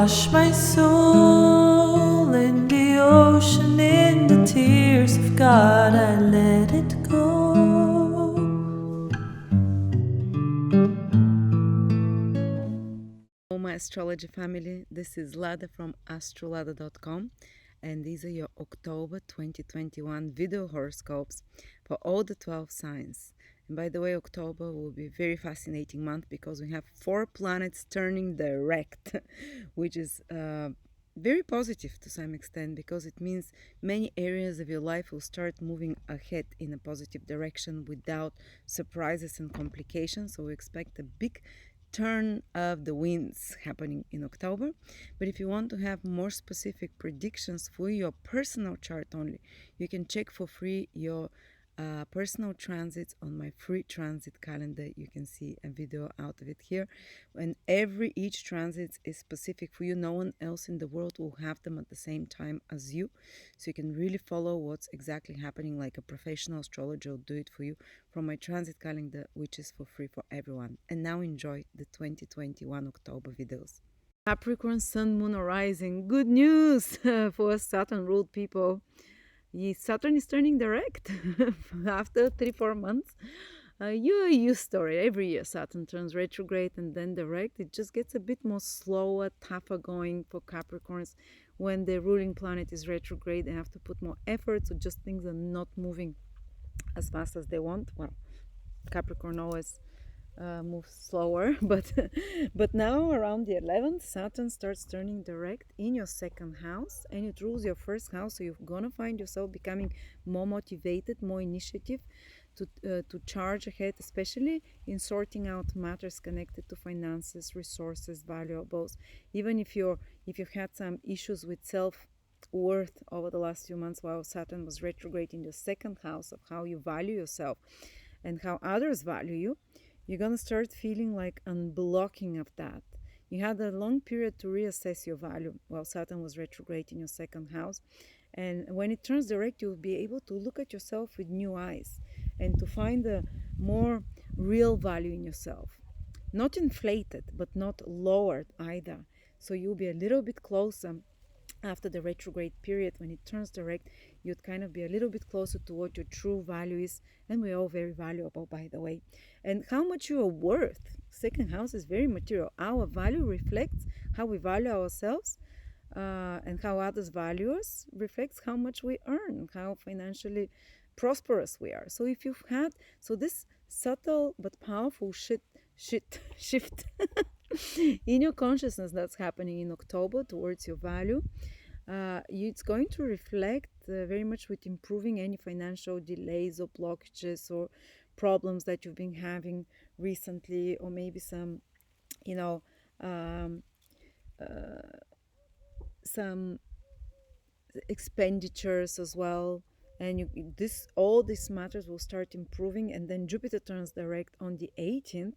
wash my soul in the ocean, in the tears of God, I let it go. Hello, my astrology family. This is Lada from astrolada.com, and these are your October 2021 video horoscopes for all the 12 signs. And by the way, October will be a very fascinating month because we have 4 planets turning direct, which is very positive to some extent because it means many areas of your life will start moving ahead in a positive direction without surprises and complications. So we expect a big turn of the winds happening in October. But if you want to have more specific predictions for your personal chart only, you can check for free your personal transits on my free transit calendar. You can see a video out of it here. And each transit is specific for you. No one else in the world will have them at the same time as you. So you can really follow what's exactly happening, like a professional astrologer will do it for you from my transit calendar, which is for free for everyone. And now enjoy the 2021 October videos. Capricorn, Sun, Moon, or Rising. Good news for Saturn ruled people. Saturn is turning direct after 3-4 months. You're used to it. Every year Saturn turns retrograde and then direct. It just gets a bit more slower, tougher going for Capricorns. When the ruling planet is retrograde, they have to put more effort, so just things are not moving as fast as they want. Well, Capricorn always moves slower, but now around the 11th, Saturn starts turning direct in your second house, and it rules your first house. So you're gonna find yourself becoming more motivated, more initiative to charge ahead, especially in sorting out matters connected to finances, resources, valuables. Even if you've had some issues with self-worth over the last few months while Saturn was retrograde in your second house of how you value yourself and how others value you, you're going to start feeling like unblocking of that. You had a long period to reassess your value while Saturn was retrograde in your second house. And when it turns direct, you'll be able to look at yourself with new eyes and to find a more real value in yourself. Not inflated, but not lowered either. So you'll be a little bit closer after the retrograde period. When it turns direct, you'd kind of be a little bit closer to what your true value is, and we're all very valuable, by the way. And how much you are worth. Second house is very material. Our value reflects how we value ourselves, and how others value us reflects how much we earn, how financially prosperous we are. So if you've had this subtle but powerful shift in your consciousness that's happening in October towards your value, it's going to reflect very much with improving any financial delays or blockages or problems that you've been having recently, or maybe some, um, uh, some expenditures as well. And all these matters will start improving, and then Jupiter turns direct on the 18th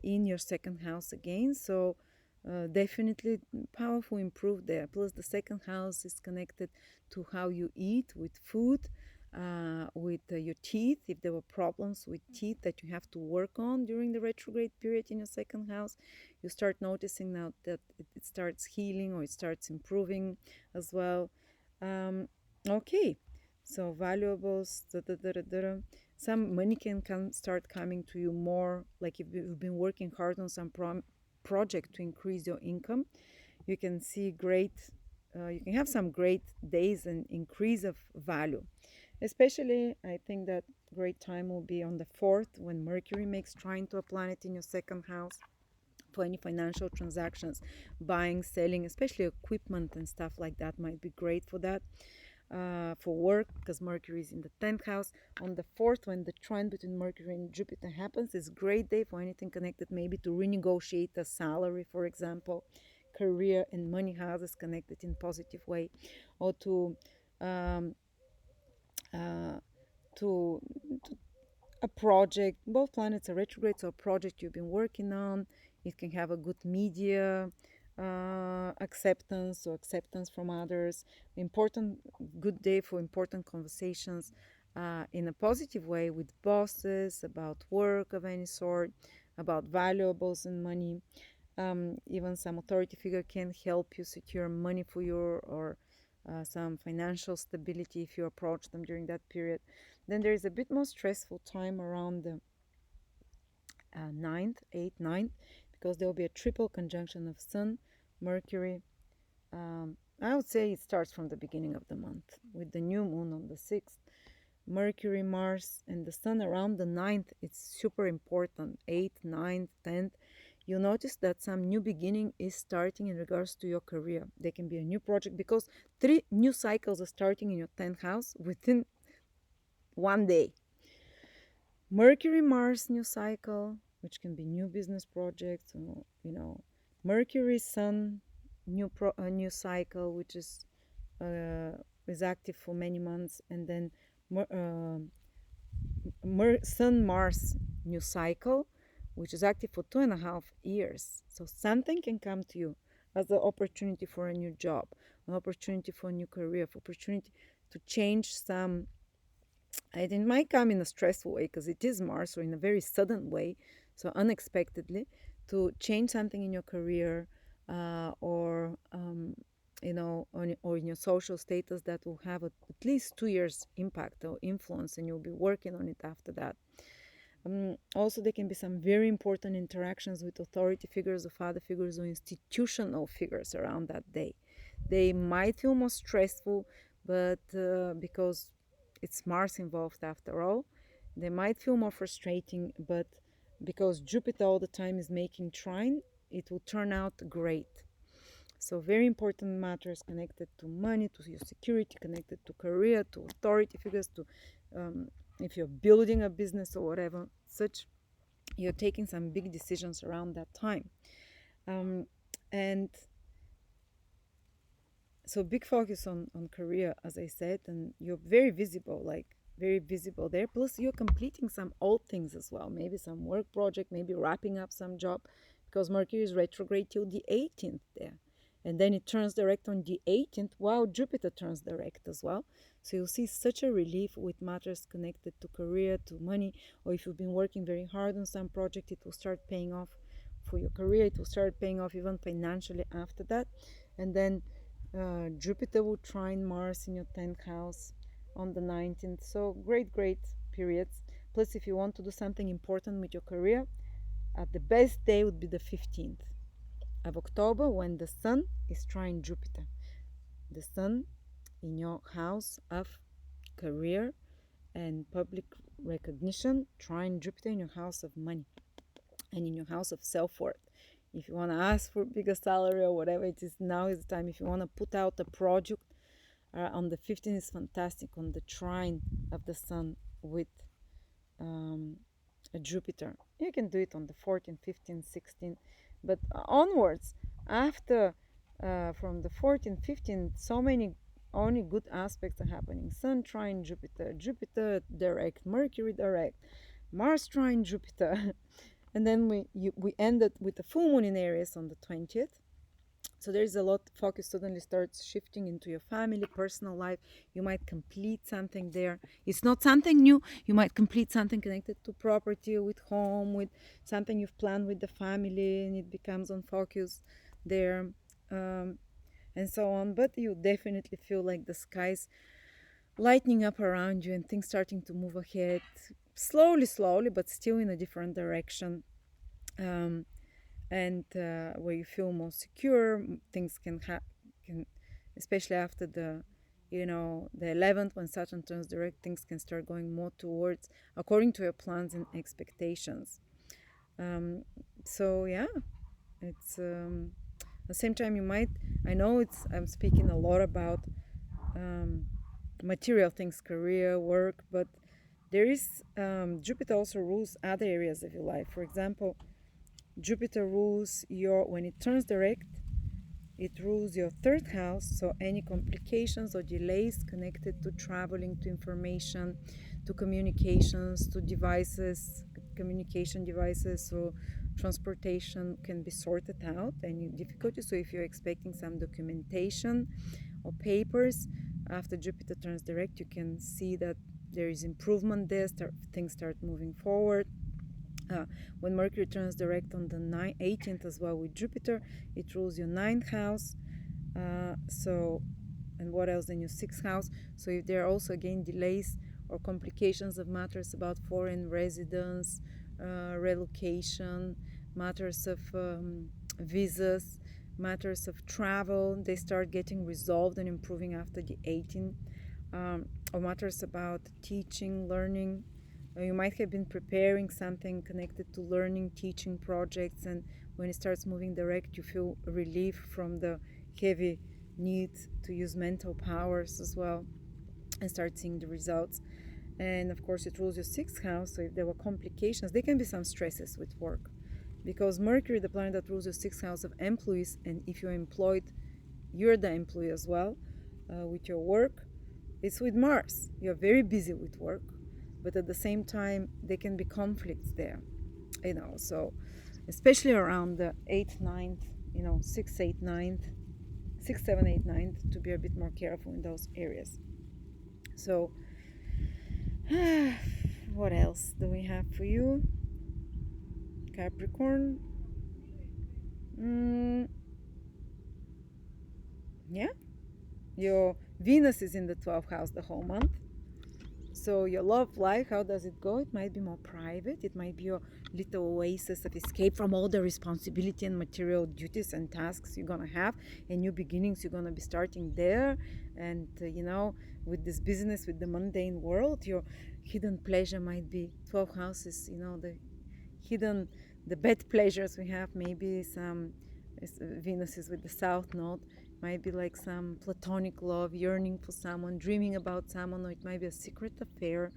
in your second house again. So definitely powerful improve there. Plus the second house is connected to how you eat with food, with your teeth. If there were problems with teeth that you have to work on during the retrograde period in your second house, you start noticing now that it starts healing or it starts improving as well. Okay, so valuables, some money can start coming to you more, like if you've been working hard on some project to increase your income. You can see you can have some great days and increase of value. Especially, I think that great time will be on the 4th, when Mercury makes trine to a planet in your second house. For any financial transactions, buying, selling, especially equipment and stuff like that might be great for that. For work, because Mercury is in the 10th house. On the 4th, when the trine between Mercury and Jupiter happens, it's a great day for anything connected maybe to renegotiate a salary, for example. Career and money houses connected in positive way, or um, uh, to, to a project. Both planets are retrograde, so a project you've been working on, it can have a good media acceptance or acceptance from others. Important, good day for important conversations in a positive way with bosses about work of any sort, about valuables and money. Even some authority figure can help you secure money for your or some financial stability if you approach them during that period. Then there is a bit more stressful time around the 9th, 8th, 9th, because there will be a triple conjunction of Sun, Mercury. I would say it starts from the beginning of the month with the new moon on the 6th. Mercury, Mars, and the Sun around the 9th. It's super important. 8th, 9th, 10th. You'll notice that some new beginning is starting in regards to your career. There can be a new project because 3 new cycles are starting in your 10th house within one day. Mercury, Mars, new cycle, which can be new business projects, or, Mercury, Sun, new cycle, which is active for many months, and then Sun, Mars, new cycle, which is active for 2.5 years. So something can come to you as an opportunity for a new job, an opportunity for a new career, for opportunity to change some. It might come in a stressful way because it is Mars, or in a very sudden way, so unexpectedly, to change something in your career, or or in your social status that will have at least 2 years impact or influence, and you'll be working on it after that. Also, there can be some very important interactions with authority figures, or father figures, or institutional figures around that day. They might feel more stressful, but because it's Mars involved after all, they might feel more frustrating, but because Jupiter all the time is making trine, it will turn out great. So very important matters connected to money, to your security, connected to career, to authority figures, to if you're building a business or whatever, such, you're taking some big decisions around that time. And so big focus on career, as I said, and you're very visible there. Plus you're completing some old things as well, maybe some work project, maybe wrapping up some job, because Mercury is retrograde till the 18th there. And then it turns direct on the 18th, while Jupiter turns direct as well. So you'll see such a relief with matters connected to career, to money, or if you've been working very hard on some project, it will start paying off for your career. It will start paying off even financially after that. And then Jupiter will trine Mars in your 10th house on the 19th. So great periods. Plus, if you want to do something important with your career, the best day would be the 15th of October, when the Sun is trine Jupiter. The Sun in your house of career and public recognition, trine Jupiter in your house of money and in your house of self-worth. If you want to ask for bigger salary or whatever it is, now is the time. If you want to put out a project, on the 15th is fantastic, on the trine of the Sun with a Jupiter. You can do it on the 14th, 15th, 16th, but onwards, after from the 14th, 15th, so many only good aspects are happening. Sun trine Jupiter, Jupiter direct, Mercury direct, Mars trine Jupiter. And then we ended with the full moon in Aries on the 20th. So there's a lot. Focus suddenly starts shifting into your family, personal life. You might complete something there. It's not something new. You might complete something connected to property, with home, with something you've planned with the family, and it becomes on focus there, and so on. But you definitely feel like the skies lightening up around you and things starting to move ahead slowly, but still in a different direction. And where you feel more secure, things can especially after the 11th, when Saturn turns direct, things can start going more towards according to your plans and expectations. So yeah, it's at the same time, I'm speaking a lot about material things, career, work, but there is Jupiter also rules other areas of your life. For example, Jupiter rules when it turns direct, it rules your 3rd house. So any complications or delays connected to traveling, to information, to communications, to communication devices, or transportation can be sorted out. Any difficulties. So if you're expecting some documentation or papers, after Jupiter turns direct, you can see that there is improvement there. Things start moving forward. When Mercury turns direct on the 18th as well with Jupiter, it rules your 9th house. And what else? Then your 6th house. So if there are also again delays or complications of matters about foreign residence, relocation, matters of visas, matters of travel, they start getting resolved and improving after the 18th. Or matters about teaching, learning. You might have been preparing something connected to learning, teaching projects, and when it starts moving direct, you feel relief from the heavy need to use mental powers as well and start seeing the results. And of course, it rules your 6th house, so if there were complications, there can be some stresses with work. Because Mercury, the planet that rules your 6th house of employees, and if you're employed, you're the employee as well with your work. It's with Mars. You're very busy with work, but at the same time, there can be conflicts there, so especially around the 8th, 9th, 6th, 8th, 9th, 6th, 7th, 8th, 9th, to be a bit more careful in those areas. So, what else do we have for you? Capricorn. Yeah. Your Venus is in the 12th house the whole month. So your love life, how does it go? It might be more private. It might be your little oasis of escape from all the responsibility and material duties and tasks you're going to have, and new beginnings you're going to be starting there. And, with this business, with the mundane world, your hidden pleasure might be 12 houses, the bad pleasures we have, maybe some Venus is with the South Node. Might be like some platonic love, yearning for someone, dreaming about someone, or it might be a secret affair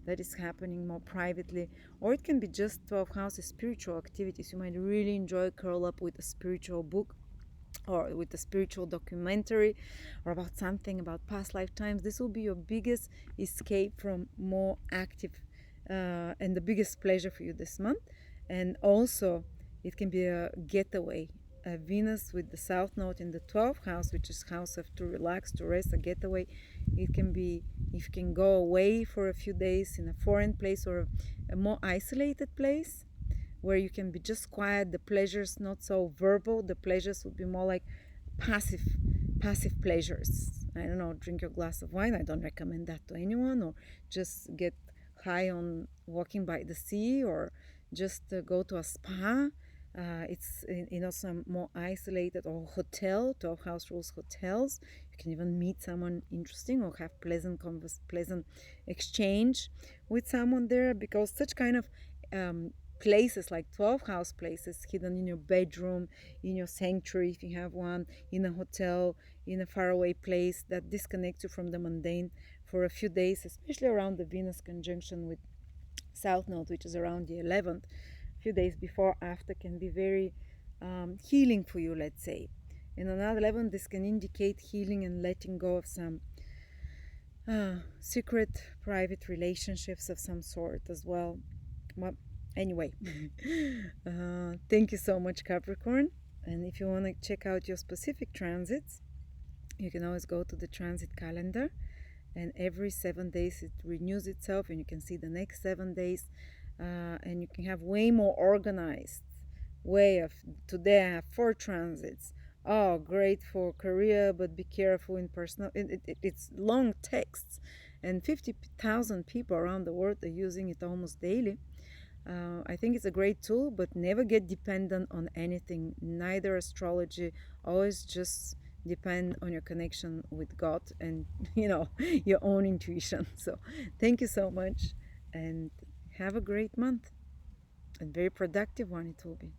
that is happening more privately, or it can be just 12 houses spiritual activities. You might really enjoy curl up with a spiritual book or with a spiritual documentary or about something about past lifetimes. This will be your biggest escape from more active and the biggest pleasure for you this month. And also it can be a getaway. Venus with the South Node in the 12th house, which is house of to relax, to rest, a getaway. It can be if you can go away for a few days in a foreign place or a more isolated place where you can be just quiet. The pleasures not so verbal. The pleasures would be more like passive pleasures. I don't know, drink your glass of wine. I don't recommend that to anyone. Or just get high on walking by the sea, or just go to a spa. It's some more isolated, or hotel. 12 house rules hotels. You can even meet someone interesting or have pleasant exchange with someone there, because such kind of places like 12 house places hidden in your bedroom, in your sanctuary if you have one, in a hotel, in a faraway place that disconnects you from the mundane for a few days, especially around the Venus conjunction with South Node, which is around the 11th. Few days before, after, can be very healing for you, let's say. And on another level, this can indicate healing and letting go of some secret private relationships of some sort as well. Well, anyway, thank you so much, Capricorn. And if you want to check out your specific transits, you can always go to the transit calendar, and every 7 days it renews itself, and you can see the next 7 days. And you can have way more organized way of, today I have 4 transits. Oh, great for career, but be careful in personal. It's long texts, and 50,000 people around the world are using it almost daily. I think it's a great tool, but never get dependent on anything, neither astrology. Always just depend on your connection with God and your own intuition. So thank you so much, and have a great month, and very productive one it will be.